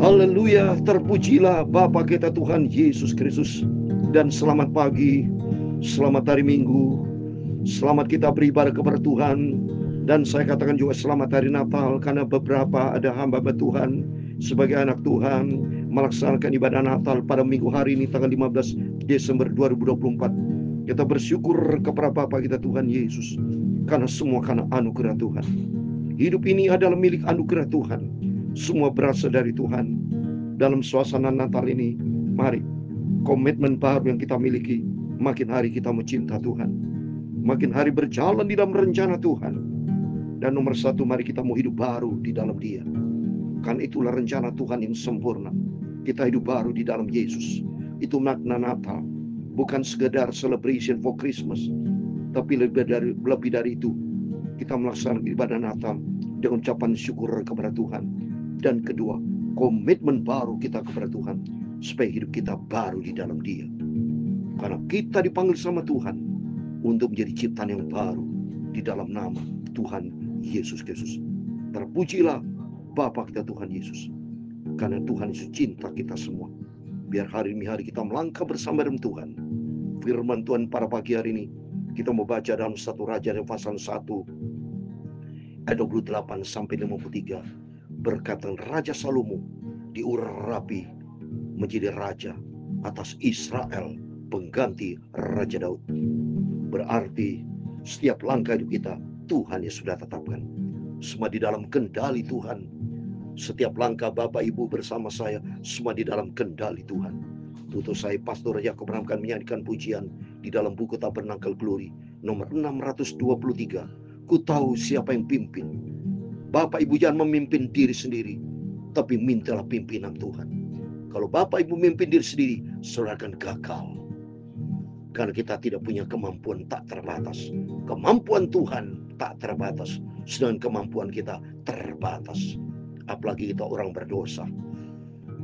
Haleluya, terpujilah Bapa kita Tuhan Yesus Kristus. Dan selamat pagi, selamat hari Minggu, selamat kita beribadah kepada Tuhan. Dan saya katakan juga selamat hari Natal, karena beberapa ada hamba Tuhan sebagai anak Tuhan melaksanakan ibadah Natal pada minggu hari ini tanggal 15 Desember 2024. Kita bersyukur kepada Bapa kita Tuhan Yesus, karena semua karena anugerah Tuhan. Hidup ini adalah milik anugerah Tuhan. Semua berasal dari Tuhan. Dalam suasana Natal ini, mari komitmen baru yang kita miliki, makin hari kita mencinta Tuhan, makin hari berjalan di dalam rencana Tuhan. Dan nomor satu, mari kita mau hidup baru di dalam Dia. Kan itulah rencana Tuhan yang sempurna. Kita hidup baru di dalam Yesus. Itu makna Natal. Bukan sekedar celebration for Christmas, tapi lebih dari itu, kita melaksanakan ibadah Natal dengan ucapan syukur kepada Tuhan. Dan kedua, komitmen baru kita kepada Tuhan, supaya hidup kita baru di dalam Dia. Karena kita dipanggil sama Tuhan untuk menjadi ciptaan yang baru di dalam nama Tuhan Yesus Kristus. Terpujilah Bapa kita Tuhan Yesus, karena Tuhan Yesus cinta kita semua. Biar hari ini hari kita melangkah bersama dengan Tuhan. Firman Tuhan pada pagi hari ini kita mau baca dalam 1 Raja pasal 1 ayat 28 sampai 53. Berkata, Raja Salomo diurapi menjadi raja atas Israel, pengganti Raja Daud. Berarti setiap langkah hidup kita Tuhan yang sudah tetapkan, semua di dalam kendali Tuhan. Setiap langkah Bapak Ibu bersama saya, semua di dalam kendali Tuhan. Tutur saya Pastor Yakob akan menyanyikan pujian di dalam buku Tabernakel Glory nomor 623. Ku tahu siapa yang pimpin. Bapak Ibu jangan memimpin diri sendiri, tapi mintalah pimpinan Tuhan. Kalau Bapak Ibu memimpin diri sendiri, saudara akan gagal. Karena kita tidak punya kemampuan tak terbatas. Kemampuan Tuhan tak terbatas, sedangkan kemampuan kita terbatas. Apalagi kita orang berdosa.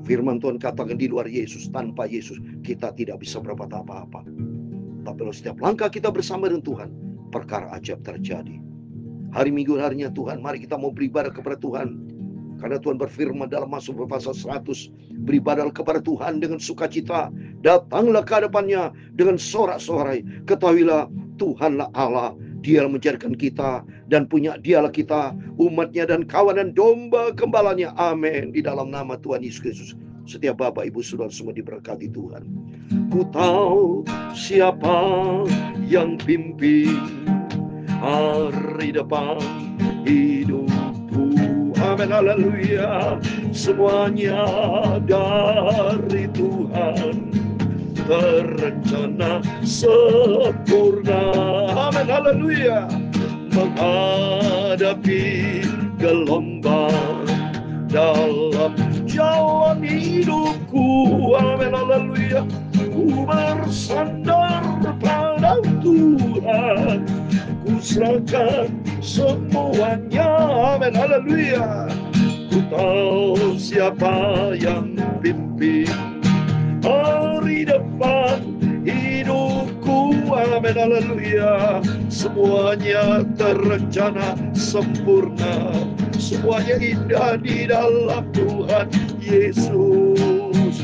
Firman Tuhan katakan di luar Yesus, tanpa Yesus kita tidak bisa berbuat apa-apa. Tapi kalau setiap langkah kita bersama dengan Tuhan, perkara ajaib terjadi. Hari Minggu harinya Tuhan, mari kita mau beribadah kepada Tuhan. Karena Tuhan berfirman dalam Mazmur pasal 100, beribadah kepada Tuhan dengan sukacita, datanglah ke hadapannya dengan sorak-sorai. Ketahuilah Tuhanlah Allah, Dia menjadikan kita dan punya Dialah kita, umatnya dan kawanan domba gembalanya. Amin. Di dalam nama Tuhan Yesus Kristus, setiap Bapak Ibu Saudara semua diberkati Tuhan. Ku tahu siapa yang pimpin hari depan hidupku. Amin, haleluya. Semuanya dari Tuhan, terencana sempurna. Amin, haleluya. Menghadapi gelombang dalam jalan hidupku. Amin, haleluya. Ku bersandar pada Tuhan, ku serahkan semuanya. Amin, haleluya. Ku tahu siapa yang pimpin hari depan hidupku. Amin, haleluya. Semuanya terencana sempurna, semuanya indah di dalam Tuhan Yesus.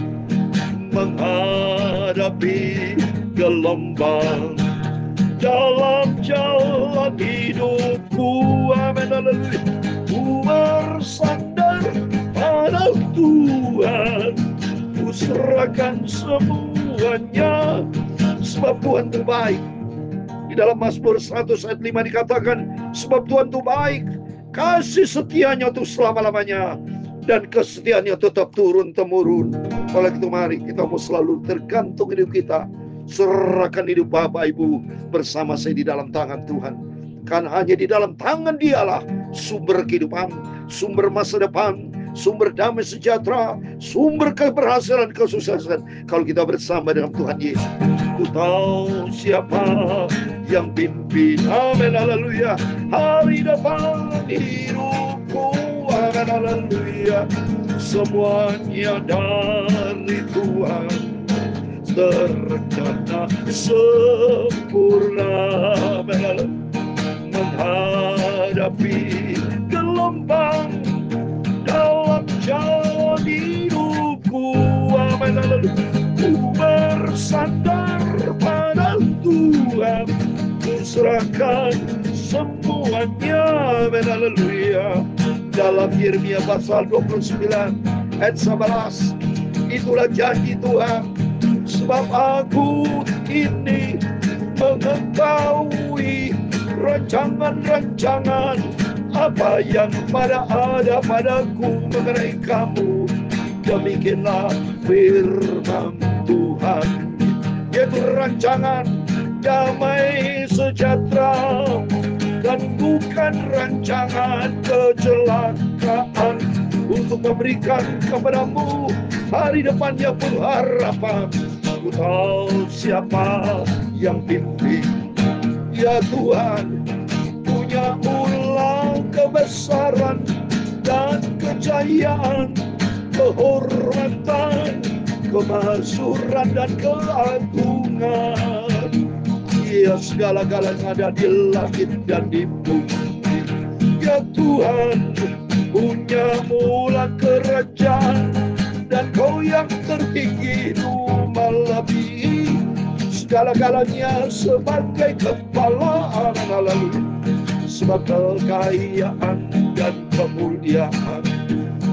Menghadapi gelombang dalam jalan hidupku. Amin, haleluya. Ku bersandar pada Tuhan, ku serahkan semuanya, sebab Tuhan itu baik. Di dalam Mazmur 100 ayat 5 dikatakan, sebab Tuhan itu baik, kasih setianya itu selama-lamanya, dan kesetiaannya tetap turun-temurun. Oleh itu mari kita mau selalu tergantung hidup kita, serahkan hidup Bapak Ibu bersama saya di dalam tangan Tuhan. Karena hanya di dalam tangan Dialah sumber kehidupan, sumber masa depan, sumber damai sejahtera, sumber keberhasilan, kesuksesan. Kalau kita bersama dengan Tuhan Yesus. Ku tahu siapa yang pimpin. Amin, haleluya. Hari depan hidupku. Amin, haleluya. Semuanya dari Tuhan, terencana sempurna. Menghadapi gelombang dalam jalan hidup Ku bersandar pada Tuhan, ku serahkan semuanya. Amin, haleluya. Dalam Yeremia pasal 29 ayat 11, itulah janji Tuhan, sebab aku ini mengetahui rancangan-rancangan apa yang ada padaku mengenai kamu. Demikianlah firman Tuhan, yaitu rancangan damai sejahtera dan bukan rancangan kecelakaan, untuk memberikan kepadamu hari depan yang penuh harapan. Aku tahu siapa yang pimpin, ya Tuhan, punya mula kebesaran dan kejayaan, kehormatan, kemasyhuran dan keagungan. Ya, segala-galanya ada di langit dan di bumi. Ya Tuhan, punya mula kerajaan, dan Kau yang tertinggi melebihi segala-galanya sebagai kepala. Lalu sebab kekayaan dan kemuliaan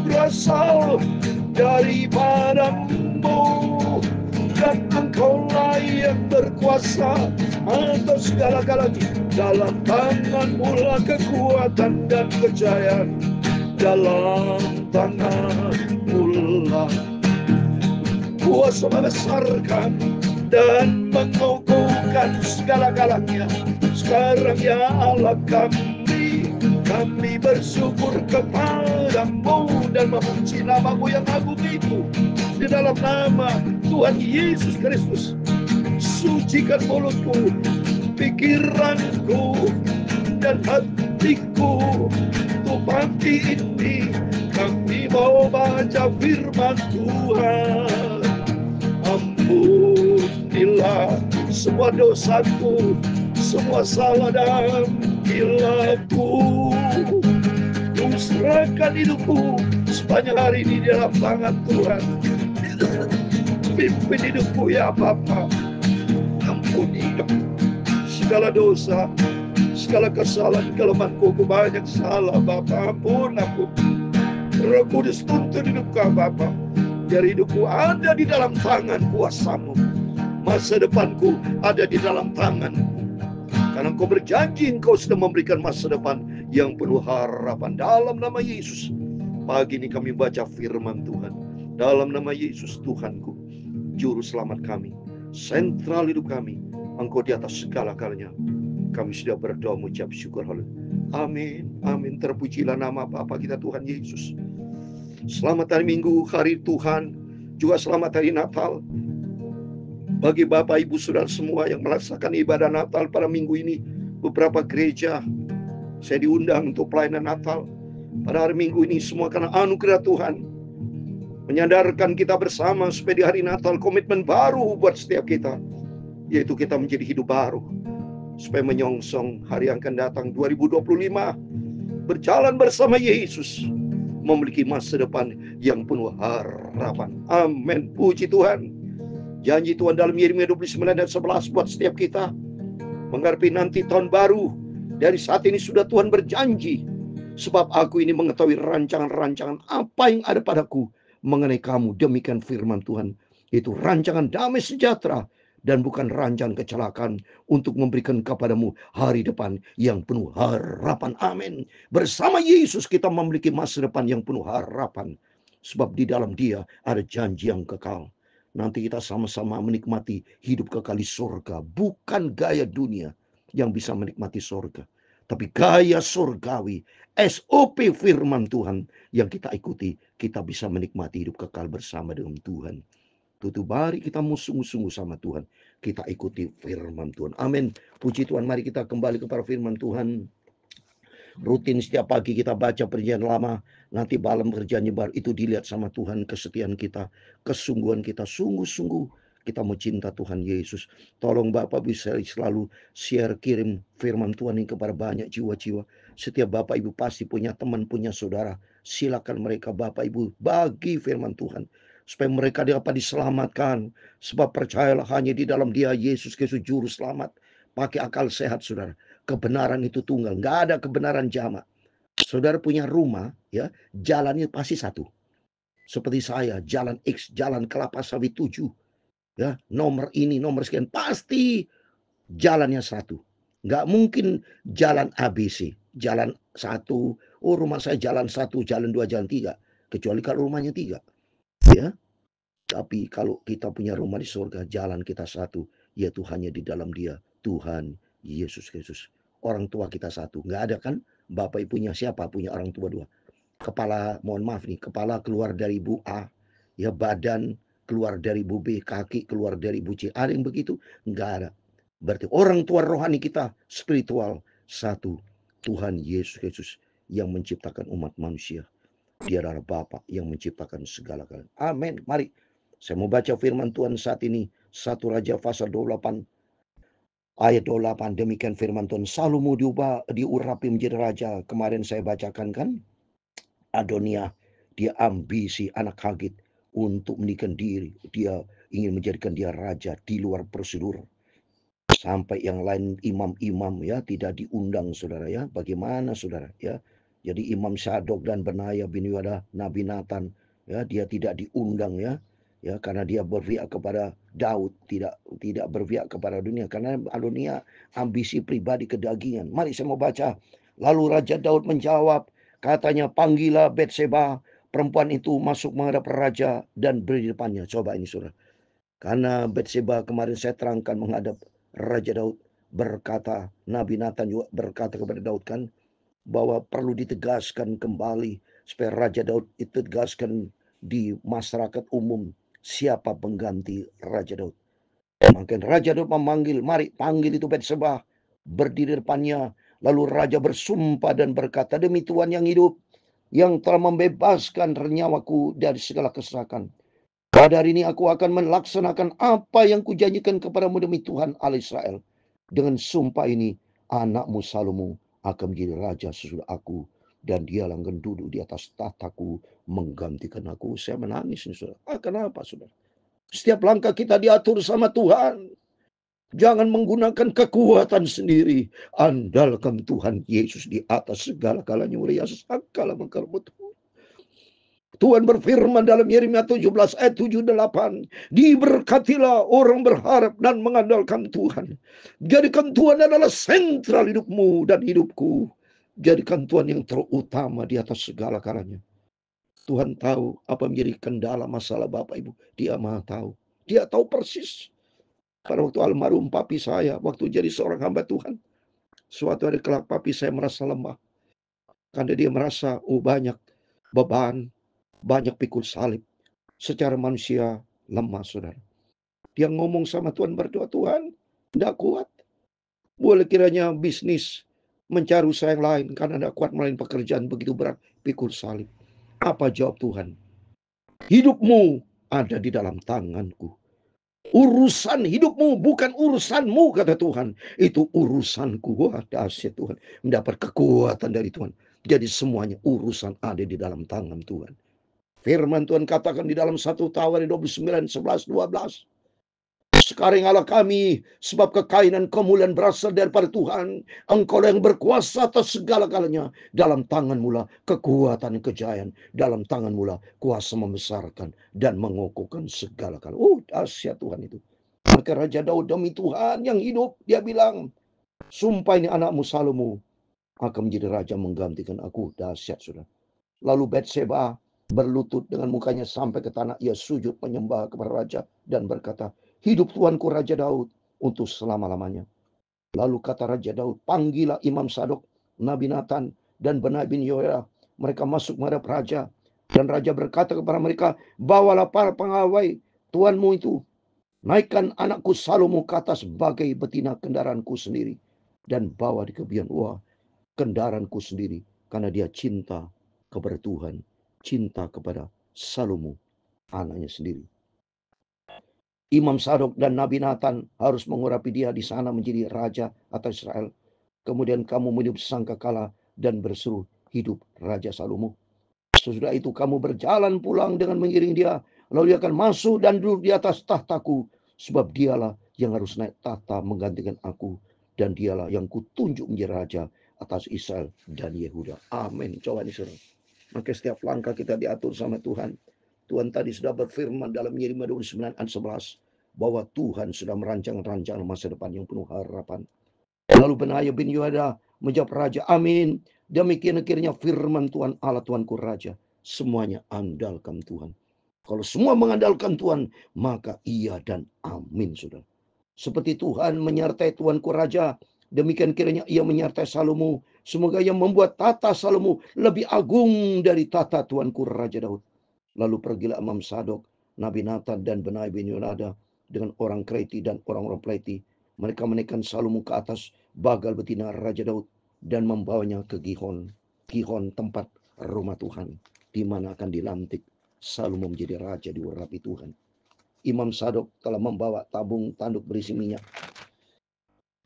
berasal daripadamu, dan Engkau-lah yang berkuasa atas segala-galanya. Dalam tangan-Mu lah kekuatan dan kejayaan, dalam tangan-Mu lah kuasa membesarkan dan mengukuhkan segala-galanya. Sekarang ya Allah, kami bersyukur kepadamu dan memuji nama-Mu yang agung itu. Di dalam nama Tuhan Yesus Kristus, sucikan mulutku, pikiranku, dan hatiku. Untuk pagi ini kami mau baca firman Tuhan. Ampunilah semua dosaku, semua salah dan hilafku. Ku serahkan hidupku sepanjang hari ini di dalam tangan Tuhan. Pimpin hidupku ya Bapa. Ampuni segala dosa, segala kesalahan, kelemahanku. Ku banyak salah Bapa, ampun aku. Roh Kudus tuntun hidupku Bapa, biar hidupku ada di dalam tangan kuasa-Mu. Masa depanku ada di dalam tangan, karena Engkau berjanji Engkau sudah memberikan masa depan yang penuh harapan. Dalam nama Yesus, pagi ini kami baca firman Tuhan. Dalam nama Yesus Tuhanku, Juru Selamat kami, sentral hidup kami, Engkau di atas segala-galanya. Kami sudah berdoa mengucap syukur. Amin, amin. Terpujilah nama Bapa kita Tuhan Yesus. Selamat hari Minggu, hari Tuhan, juga selamat hari Natal. Bagi Bapak Ibu Saudara semua yang melaksanakan ibadah Natal pada minggu ini, beberapa gereja saya diundang untuk pelayanan Natal pada hari Minggu ini, semua karena anugerah Tuhan menyadarkan kita bersama supaya di hari Natal komitmen baru buat setiap kita, yaitu kita menjadi hidup baru, supaya menyongsong hari yang akan datang 2025, berjalan bersama Yesus, memiliki masa depan yang penuh harapan. Amin. Puji Tuhan. Janji Tuhan dalam Yeremia 29 dan 11 buat setiap kita menghadapi nanti tahun baru. Dari saat ini sudah Tuhan berjanji, sebab aku ini mengetahui rancangan-rancangan apa yang ada padaku mengenai kamu. Demikian firman Tuhan, itu rancangan damai sejahtera dan bukan rancangan kecelakaan, untuk memberikan kepadamu hari depan yang penuh harapan. Amin. Bersama Yesus kita memiliki masa depan yang penuh harapan, sebab di dalam Dia ada janji yang kekal. Nanti kita sama-sama menikmati hidup kekal di surga. Bukan gaya dunia yang bisa menikmati surga, tapi gaya surgawi, SOP firman Tuhan yang kita ikuti, kita bisa menikmati hidup kekal bersama dengan Tuhan. Tutup hari kita mau sungguh-sungguh sama Tuhan, kita ikuti firman Tuhan. Amin. Puji Tuhan. Mari kita kembali kepada firman Tuhan. Rutin setiap pagi kita baca perjanjian lama, nanti malam perjanjian baru. Itu dilihat sama Tuhan, kesetiaan kita, kesungguhan kita. Sungguh-sungguh kita mau cinta Tuhan Yesus. Tolong Bapak bisa selalu share, kirim firman Tuhan ini kepada banyak jiwa-jiwa. Setiap Bapak Ibu pasti punya teman, punya saudara. Silakan mereka Bapak Ibu bagi firman Tuhan, supaya mereka dapat diselamatkan. Sebab percayalah hanya di dalam Dia Yesus Kristus juru selamat. Pakai akal sehat, saudara. Kebenaran itu tunggal, nggak ada kebenaran jamak. Saudara punya rumah, ya, jalannya pasti satu. Seperti saya, jalan X, jalan Kelapa Sawit 7, ya, nomor ini, nomor sekian, pasti jalannya satu. Nggak mungkin jalan ABC, jalan satu. Oh, rumah saya jalan satu, jalan dua, jalan tiga. Kecuali kalau rumahnya tiga, ya. Tapi kalau kita punya rumah di surga, jalan kita satu, yaitu hanya di dalam Dia, Tuhan Yesus Kristus. Orang tua kita satu, nggak ada kan? Bapak ibunya siapa? Punya orang tua dua. Kepala, mohon maaf nih, kepala keluar dari Bu A, ya, badan keluar dari Bu B, kaki keluar dari Bu C. Ada yang begitu? Nggak ada. Berarti orang tua rohani kita spiritual satu, Tuhan Yesus Kristus yang menciptakan umat manusia. Dia adalah Bapa yang menciptakan segala-galanya. Amin. Mari saya mau baca firman Tuhan saat ini, 1 Raja pasal 28 ayat 28. Demikian firman Tuhan. Salomo diurapi menjadi raja. Kemarin saya bacakan kan, Adonia, dia ambisi anak Hagit untuk menikahkan diri. Dia ingin menjadikan dia raja di luar prosedur. Sampai yang lain imam-imam, ya, tidak diundang, saudara, ya. Bagaimana, saudara, ya? Jadi Imam Sadok dan Benaya bin Yoda, Nabi Nathan, ya, dia tidak diundang, ya. Ya, karena dia berpihak kepada Daud, tidak berpihak kepada dunia, karena Adonia ambisi pribadi kedagingan. Mari saya mau baca. Lalu Raja Daud menjawab, katanya, panggillah Betseba. Perempuan itu masuk menghadap raja dan berdiri di depannya. Coba ini, saudara. Karena Betseba kemarin saya terangkan menghadap Raja Daud, berkata, Nabi Nathan juga berkata kepada Daud kan, bahwa perlu ditegaskan kembali supaya Raja Daud itu tegaskan di masyarakat umum siapa pengganti Raja Daud. Maka Raja Daud memanggil, mari panggil itu Betseba, berdiri depannya. Lalu Raja bersumpah dan berkata, demi Tuhan yang hidup, yang telah membebaskan nyawaku dari segala kesesakan, pada hari ini aku akan melaksanakan apa yang kujanjikan kepadamu demi Tuhan Allah Israel. Dengan sumpah ini, anakmu Salomo akan menjadi raja sesudah aku, dan dialah yang duduk di atas tahtaku menggantikan aku. Saya menangis nih, saudara. Kenapa, saudara? Setiap langkah kita diatur sama Tuhan. Jangan menggunakan kekuatan sendiri. Andalkan Tuhan Yesus di atas segala-galanya. Mulia segala mengkarmu Tuhan. Tuhan berfirman dalam Yeremia 17 ayat 7-8. Diberkatilah orang berharap dan mengandalkan Tuhan. Jadikan Tuhan adalah sentral hidupmu dan hidupku. Jadikan Tuhan yang terutama di atas segala-galanya. Tuhan tahu apa menjadi kendala masalah Bapak Ibu. Dia Maha tahu. Dia tahu persis. Pada waktu almarhum papi saya, waktu jadi seorang hamba Tuhan, suatu hari kelak papi saya merasa lemah. Karena dia merasa, banyak beban, banyak pikul salib. Secara manusia lemah, saudara. Dia ngomong sama Tuhan, berdoa, Tuhan, tidak kuat. Boleh kiranya bisnis mencari usaha yang lain, karena tidak kuat melain pekerjaan begitu berat, pikul salib. Apa jawab Tuhan? Hidupmu ada di dalam tanganku. Urusan hidupmu bukan urusanmu, kata Tuhan. Itu urusanku. Wah, dahsyat Tuhan. Mendapat kekuatan dari Tuhan. Jadi semuanya urusan ada di dalam tangan Tuhan. Firman Tuhan katakan di dalam 1 Tawarin 29, 11, 12. Sekarang Allah kami, sebab kekayaan kemuliaan berasal daripada Tuhan. Engkau yang berkuasa atas segala-galanya. Dalam tangan mula kekuatan kejayaan. Dalam tangan mula kuasa membesarkan dan mengokohkan segala-galanya. Dahsyat Tuhan itu. Maka Raja Daud, demi Tuhan yang hidup, dia bilang, sumpah ini anakmu Salomo akan menjadi raja menggantikan aku. Dahsyat, saudara. Lalu Betseba berlutut dengan mukanya sampai ke tanah. Ia sujud menyembah kepada raja dan berkata, hidup Tuanku Raja Daud untuk selama-lamanya. Lalu kata Raja Daud, panggillah Imam Sadok, Nabi Nathan, dan Benaya bin Yoel. Mereka masuk menghadap raja. Dan raja berkata kepada mereka, bawalah para pengawai tuanmu itu. Naikkan anakku Salomo ke atas sebagai betina kendaraanku sendiri. Dan bawa di kebian kendaraanku sendiri. Karena dia cinta kepada Tuhan, cinta kepada Salomo, anaknya sendiri. Imam Sadok dan Nabi Nathan harus mengurapi dia di sana menjadi raja atas Israel. Kemudian kamu meniup sangkakala dan berseru, hidup Raja Salomo. Sesudah itu kamu berjalan pulang dengan mengiring dia. Lalu dia akan masuk dan duduk di atas tahtaku, sebab dialah yang harus naik tahta menggantikan aku, dan dialah yang kutunjuk menjadi raja atas Israel dan Yehuda. Amin. Coba nih saudara. Maka setiap langkah kita diatur sama Tuhan. Tuhan tadi sudah berfirman dalam Yeremia 29 ayat 11 bahwa Tuhan sudah merancang rancangan masa depan yang penuh harapan. Lalu Benaya bin Yehoyada menjawab raja, amin. Demikian akhirnya firman Tuhan Allah Tuanku Raja. Semuanya andalkan Tuhan. Kalau semua mengandalkan Tuhan, maka iya dan amin, saudara. Seperti Tuhan menyertai Tuanku Raja, demikian kiranya ia menyertai Salomo. Semoga ia membuat tata Salomo lebih agung dari tata Tuanku Raja Daud. Lalu pergilah Imam Sadok, Nabi Nathan dan Benai bin Yonada dengan orang Kreti dan orang-orang Pleti. Mereka menaikkan Salomo ke atas bagal betina Raja Daud dan membawanya ke Gihon. Gihon tempat rumah Tuhan, di mana akan dilantik Salomo menjadi raja diurapi Tuhan. Imam Sadok telah membawa tabung tanduk berisi minyak.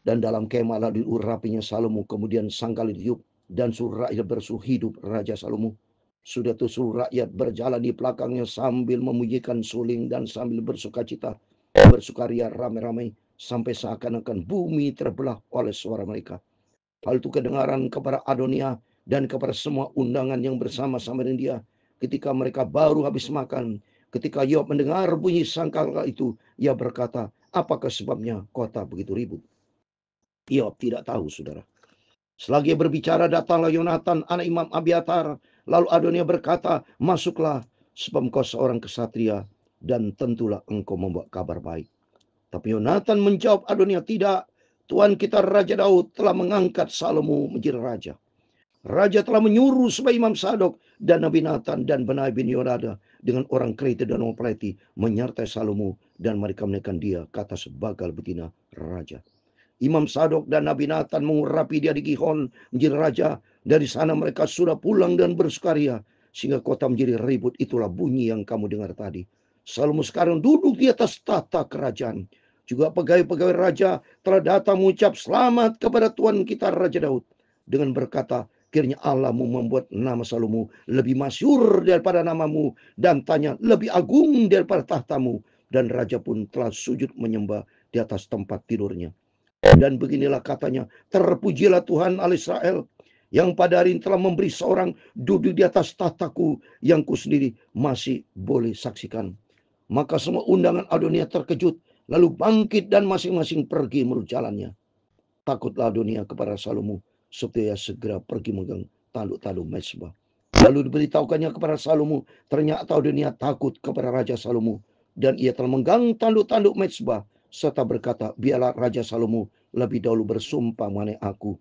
Dan dalam kemah lalu diurapinya Salomo, kemudian sangkali ditiup dan suruh rakyat bersuruh hidup Raja Salomo. Sudah itu suruh rakyat berjalan di belakangnya sambil memujikan suling dan sambil bersukacita, bersukaria ramai-ramai sampai seakan-akan bumi terbelah oleh suara mereka. Hal itu kedengaran kepada Adonia dan kepada semua undangan yang bersama-sama dengan dia ketika mereka baru habis makan. Ketika Yoab mendengar bunyi sangkakala itu, ia berkata, apakah sebabnya kota begitu ribut? Yoab tidak tahu, saudara. Selagi berbicara, datanglah Yonatan, anak Imam Abiatar. Lalu Adonia berkata, masuklah, sebab engkau seorang kesatria, dan tentulah engkau membawa kabar baik. Tapi Yonatan menjawab Adonia, tidak. Tuan kita Raja Daud telah mengangkat Salomo menjadi raja. Raja telah menyuruh supaya Imam Sadok dan Nabi Nathan dan Benai bin Yonada dengan orang Kreti dan orang Pleti menyertai Salomo, dan mereka menaikkan dia ke atas bagal betina raja. Imam Sadok dan Nabi Nathan mengurapi dia di Gihon menjadi raja. Dari sana mereka sudah pulang dan bersukaria, sehingga kota menjadi ribut. Itulah bunyi yang kamu dengar tadi. Salomo sekarang duduk di atas tahta kerajaan. Juga pegawai-pegawai raja telah datang mengucap selamat kepada Tuhan kita Raja Daud, dengan berkata, kiranya Allahmu membuat nama Salomo lebih masyhur daripada namamu, dan tanya lebih agung daripada tahtamu. Dan raja pun telah sujud menyembah di atas tempat tidurnya. Dan beginilah katanya, terpujilah Tuhan Allah Israel, yang pada hari ini telah memberi seorang duduk di atas tahtaku, yang ku sendiri masih boleh saksikan. Maka semua undangan Adonia terkejut, lalu bangkit dan masing-masing pergi menurut jalannya. Takutlah Adonia kepada Salomo, supaya segera pergi memegang tanduk-tanduk mezbah. Lalu diberitahukannya kepada Salomo, ternyata Adonia takut kepada Raja Salomo, dan ia telah memegang tanduk-tanduk mezbah, serta berkata, biarlah Raja Salomo lebih dahulu bersumpah mengenai aku.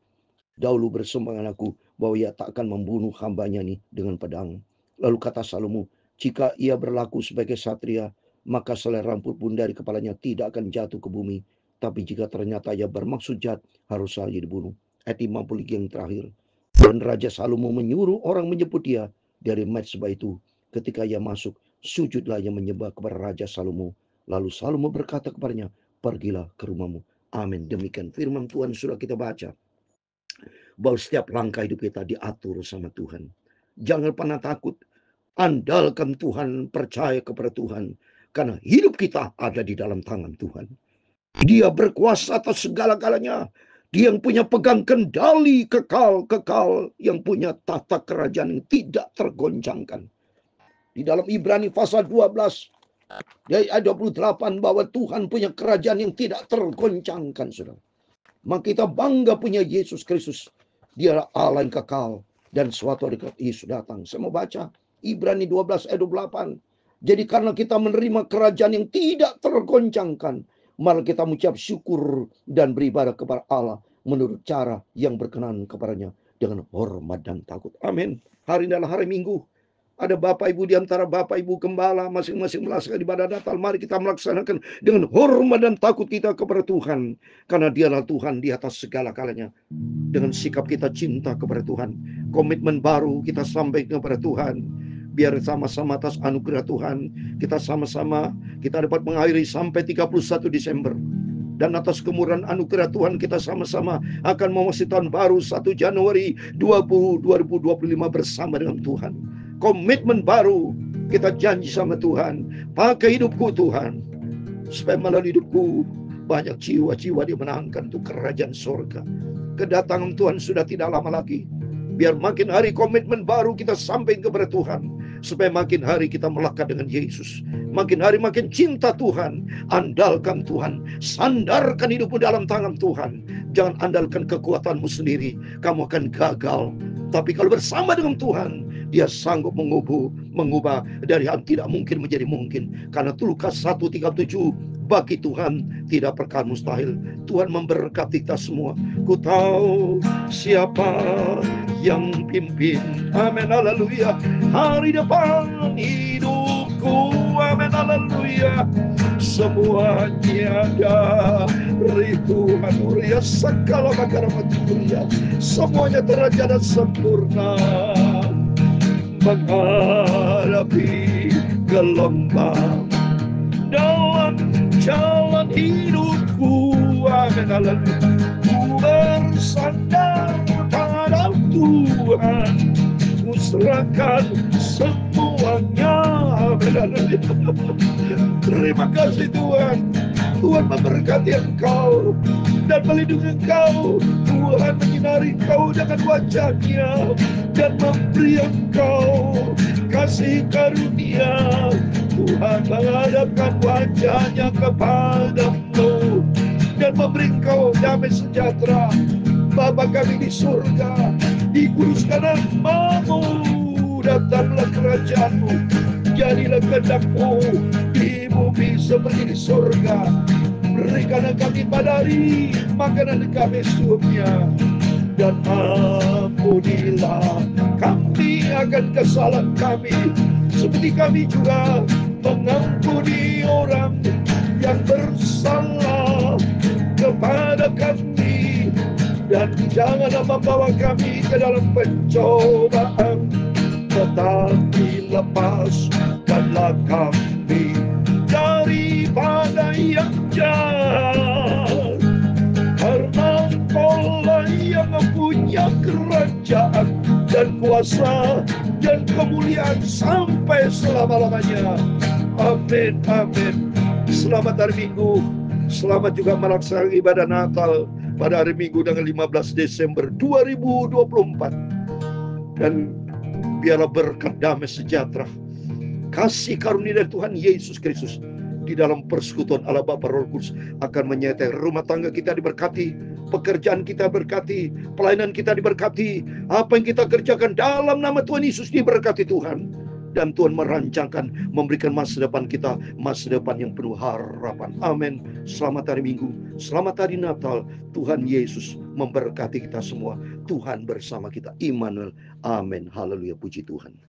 Dahulu bersumpah dengan aku bahwa ia tak akan membunuh hambanya ini dengan pedang. Lalu kata Salomo, jika ia berlaku sebagai satria, maka selai rambut pun dari kepalanya tidak akan jatuh ke bumi. Tapi jika ternyata ia bermaksud jahat, harus saja dibunuh. Ayat 50 yang terakhir. Dan Raja Salomo menyuruh orang menjemput dia dari mezbah itu. Ketika ia masuk, sujudlah ia menyembah kepada Raja Salomo. Lalu Salomo berkata kepadanya, pergilah ke rumahmu. Amin. Demikian firman Tuhan sudah kita baca. Bahwa setiap langkah hidup kita diatur sama Tuhan. Jangan pernah takut. Andalkan Tuhan, percaya kepada Tuhan. Karena hidup kita ada di dalam tangan Tuhan. Dia berkuasa atas segala-galanya. Dia yang punya pegang kendali kekal, yang punya tata kerajaan yang tidak tergoncangkan. Di dalam Ibrani pasal 12, ayat 28, bahwa Tuhan punya kerajaan yang tidak tergoncangkan, saudara. Maka kita bangga punya Yesus Kristus. Dialah Allah yang kekal, dan suatu hari Yesus datang. Saya mau baca Ibrani 12 ayat 28. Jadi karena kita menerima kerajaan yang tidak tergoncangkan, malah kita mengucap syukur dan beribadah kepada Allah menurut cara yang berkenan kepadanya dengan hormat dan takut. Amin. Hari ini adalah hari Minggu. Ada Bapak Ibu di antara Bapak Ibu Gembala masing-masing melaksanakan ibadah Natal. Mari kita melaksanakan dengan hormat dan takut kita kepada Tuhan. Karena dialah Tuhan di atas segala-galanya. Dengan sikap kita cinta kepada Tuhan. Komitmen baru kita sampaikan kepada Tuhan. Biar sama-sama atas anugerah Tuhan, kita sama-sama kita dapat mengakhiri sampai 31 Desember. Dan atas kemurahan anugerah Tuhan kita sama-sama akan memasuki tahun baru 1 Januari 2025 bersama dengan Tuhan. Komitmen baru, Kita janji sama Tuhan, pakai hidupku Tuhan, supaya melalui hidupku banyak jiwa-jiwa dimenangkan untuk kerajaan surga. Kedatangan Tuhan sudah tidak lama lagi. Biar makin hari komitmen baru kita sampaikan kepada Tuhan, supaya makin hari kita melekat dengan Yesus. Makin hari makin cinta Tuhan. Andalkan Tuhan, sandarkan hidupmu dalam tangan Tuhan. Jangan andalkan kekuatanmu sendiri, kamu akan gagal. Tapi kalau bersama dengan Tuhan, Dia sanggup mengubah dari yang tidak mungkin menjadi mungkin. Karena Lukas 1:37, bagi Tuhan tidak perkara mustahil. Tuhan memberkati kita semua. Ku tahu siapa yang pimpin. Amin, haleluya. Hari depan hidupku. Amin, haleluya. Semuanya dari Tuhan mulia, segala perkara mulia, semuanya terjadi dan sempurna. Menghadapi gelombang dalam jalan hidupku, amin, haleluya. Ku bersandar pada Tuhan, ku serahkan semuanya, amin, haleluya. Terima kasih Tuhan. Tuhan memberkati engkau dan melindungi engkau. Tuhan menyinari engkau dengan wajah-Nya dan memberi engkau kasih karunia. Tuhan menghadapkan wajah-Nya kepadamu dan memberi engkau damai sejahtera. Bapa kami di surga, dikuduskan namamu, datanglah kerajaan-Mu, jadilah kehendak-Mu di bumi seperti di surga. Berikanlah kami pada hari makanan kami seharinya, dan ampunilah kami akan kesalahan kami, seperti kami juga mengampuni orang yang bersalah kepada kami, dan janganlah membawa kami ke dalam pencobaan, tetapi lepaskanlah kami daripada yang jahat. Karena Engkau-lah yang mempunyai kerajaan dan kuasa dan kemuliaan sampai selama-lamanya. Amin, amin. Selamat hari Minggu. Selamat juga melaksanakan ibadah Natal pada hari Minggu tanggal 15 Desember 2024. Dan biarlah berkat damai sejahtera, kasih karunia dari Tuhan Yesus Kristus di dalam persekutuan Allah Bapa Roh Kudus akan menyertai rumah tangga kita diberkati, pekerjaan kita berkati, pelayanan kita diberkati, apa yang kita kerjakan dalam nama Tuhan Yesus diberkati Tuhan. Dan Tuhan merancangkan, memberikan masa depan kita, masa depan yang penuh harapan. Amin. Selamat hari Minggu, selamat hari Natal. Tuhan Yesus memberkati kita semua. Tuhan bersama kita. Immanuel. Amin. Haleluya. Puji Tuhan.